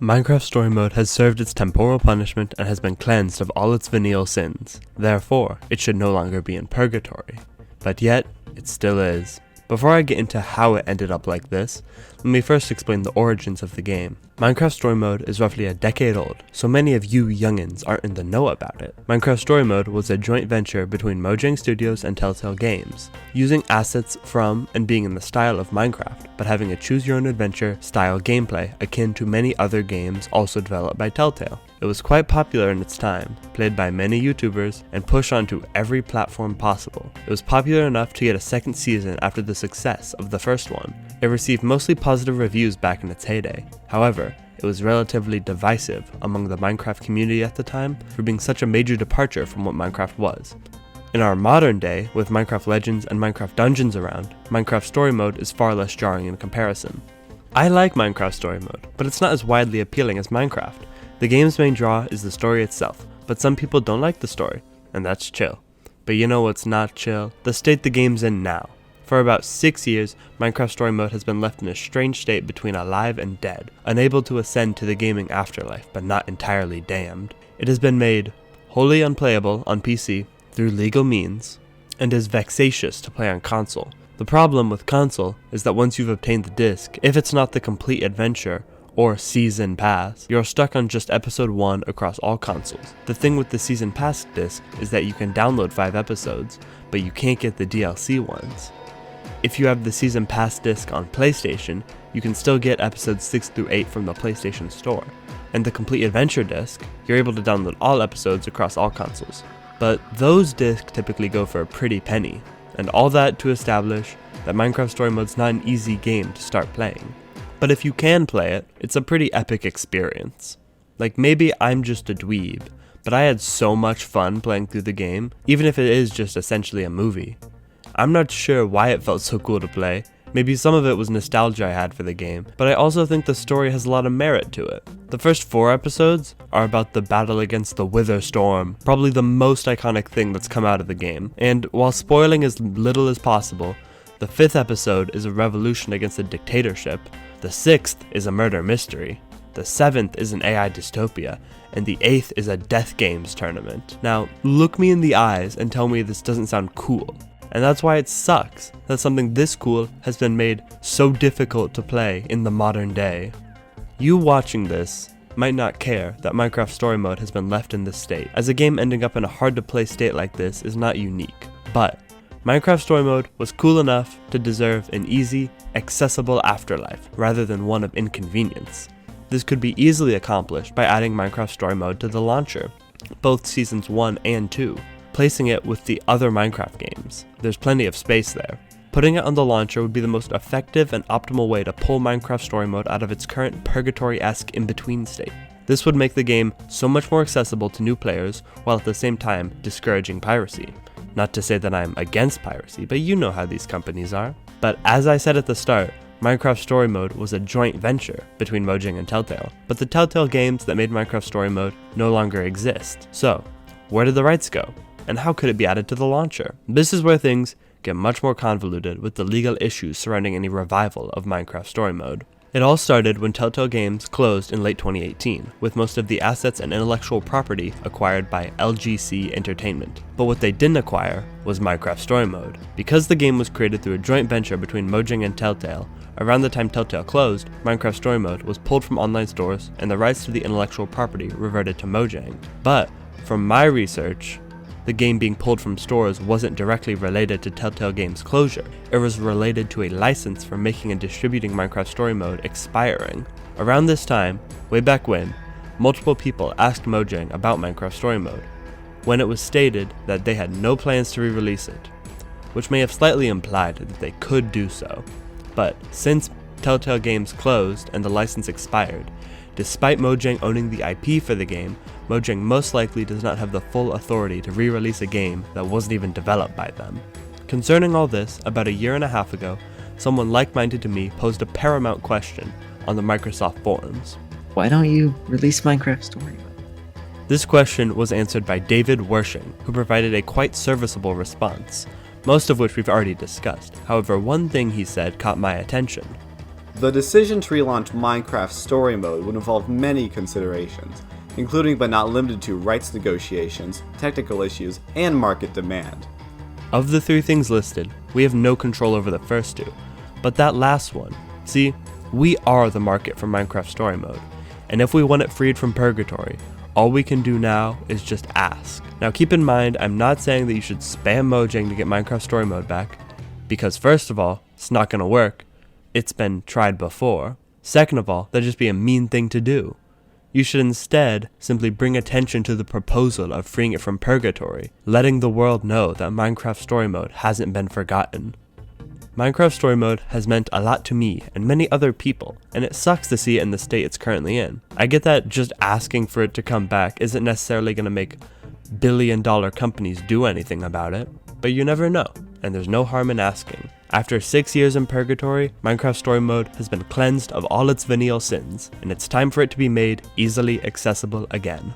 Minecraft Story Mode has served its temporal punishment and has been cleansed of all its venial sins. Therefore, it should no longer be in Purgatory. But yet, it still is. Before I get into how it ended up like this, let me first explain the origins of the game. Minecraft Story Mode is roughly a decade old, so many of you youngins aren't in the know about it. Minecraft Story Mode was a joint venture between Mojang Studios and Telltale Games, using assets from and being in the style of Minecraft, but having a choose-your-own-adventure style gameplay akin to many other games also developed by Telltale. It was quite popular in its time, played by many YouTubers, and pushed onto every platform possible. It was popular enough to get a second season after the success of the first one. It received mostly positive reviews back in its heyday. However, it was relatively divisive among the Minecraft community at the time for being such a major departure from what Minecraft was. In our modern day, with Minecraft Legends and Minecraft Dungeons around, Minecraft Story Mode is far less jarring in comparison. I like Minecraft Story Mode, but it's not as widely appealing as Minecraft. The game's main draw is the story itself, but some people don't like the story, and that's chill. But you know what's not chill? The state the game's in now. For about 6 years, Minecraft Story Mode has been left in a strange state between alive and dead, unable to ascend to the gaming afterlife, but not entirely damned. It has been made wholly unplayable on PC through legal means, and is vexatious to play on console. The problem with console is that once you've obtained the disc, if it's not the complete adventure, or Season Pass, you're stuck on just episode 1 across all consoles. The thing with the Season Pass disc is that you can download 5 episodes, but you can't get the DLC ones. If you have the Season Pass disc on PlayStation, you can still get episodes 6 through 8 from the PlayStation Store. And the Complete Adventure disc, you're able to download all episodes across all consoles. But those discs typically go for a pretty penny, and all that to establish that Minecraft Story Mode's not an easy game to start playing. But if you can play it, it's a pretty epic experience. Like, maybe I'm just a dweeb, but I had so much fun playing through the game, even if it is just essentially a movie. I'm not sure why it felt so cool to play. Maybe some of it was nostalgia I had for the game, but I also think the story has a lot of merit to it. The first 4 episodes are about the battle against the Wither Storm, probably the most iconic thing that's come out of the game. And while spoiling as little as possible, the 5th episode is a revolution against a dictatorship, the 6th is a murder mystery, the 7th is an AI dystopia, and the 8th is a death games tournament. Now, look me in the eyes and tell me this doesn't sound cool. And that's why it sucks that something this cool has been made so difficult to play in the modern day. You watching this might not care that Minecraft Story Mode has been left in this state, as a game ending up in a hard to play state like this is not unique. But Minecraft Story Mode was cool enough to deserve an easy, accessible afterlife, rather than one of inconvenience. This could be easily accomplished by adding Minecraft Story Mode to the launcher, both Seasons 1 and 2, placing it with the other Minecraft games. There's plenty of space there. Putting it on the launcher would be the most effective and optimal way to pull Minecraft Story Mode out of its current Purgatory-esque in-between state. This would make the game so much more accessible to new players, while at the same time discouraging piracy. Not to say that I'm against piracy, but you know how these companies are. But as I said at the start, Minecraft Story Mode was a joint venture between Mojang and Telltale, but the Telltale games that made Minecraft Story Mode no longer exist. So, where did the rights go? And how could it be added to the launcher? This is where things get much more convoluted with the legal issues surrounding any revival of Minecraft Story Mode. It all started when Telltale Games closed in late 2018, with most of the assets and intellectual property acquired by LGC Entertainment. But what they didn't acquire was Minecraft Story Mode. Because the game was created through a joint venture between Mojang and Telltale, around the time Telltale closed, Minecraft Story Mode was pulled from online stores and the rights to the intellectual property reverted to Mojang. But from my research, the game being pulled from stores wasn't directly related to Telltale Games' closure. It was related to a license for making and distributing Minecraft Story Mode expiring. Around this time, way back when, multiple people asked Mojang about Minecraft Story Mode, when it was stated that they had no plans to re-release it, which may have slightly implied that they could do so. But since Telltale Games closed and the license expired, despite Mojang owning the IP for the game, Mojang most likely does not have the full authority to re-release a game that wasn't even developed by them. Concerning all this, about a year and a half ago, someone like-minded to me posed a paramount question on the Microsoft forums. Why don't you release Minecraft Story Mode? This question was answered by David Wershing, who provided a quite serviceable response, most of which we've already discussed. However, one thing he said caught my attention. The decision to relaunch Minecraft Story Mode would involve many considerations, including but not limited to rights negotiations, technical issues, and market demand. Of the 3 things listed, we have no control over the first 2, but that last one, see, we are the market for Minecraft Story Mode, and if we want it freed from purgatory, all we can do now is just ask. Now keep in mind, I'm not saying that you should spam Mojang to get Minecraft Story Mode back, because first of all, it's not gonna work. It's been tried before. Second of all, that'd just be a mean thing to do. You should instead simply bring attention to the proposal of freeing it from purgatory, letting the world know that Minecraft Story Mode hasn't been forgotten. Minecraft Story Mode has meant a lot to me and many other people, and it sucks to see it in the state it's currently in. I get that just asking for it to come back isn't necessarily going to make billion-dollar companies do anything about it, but you never know, and there's no harm in asking. After 6 years in purgatory, Minecraft Story Mode has been cleansed of all its venial sins, and it's time for it to be made easily accessible again.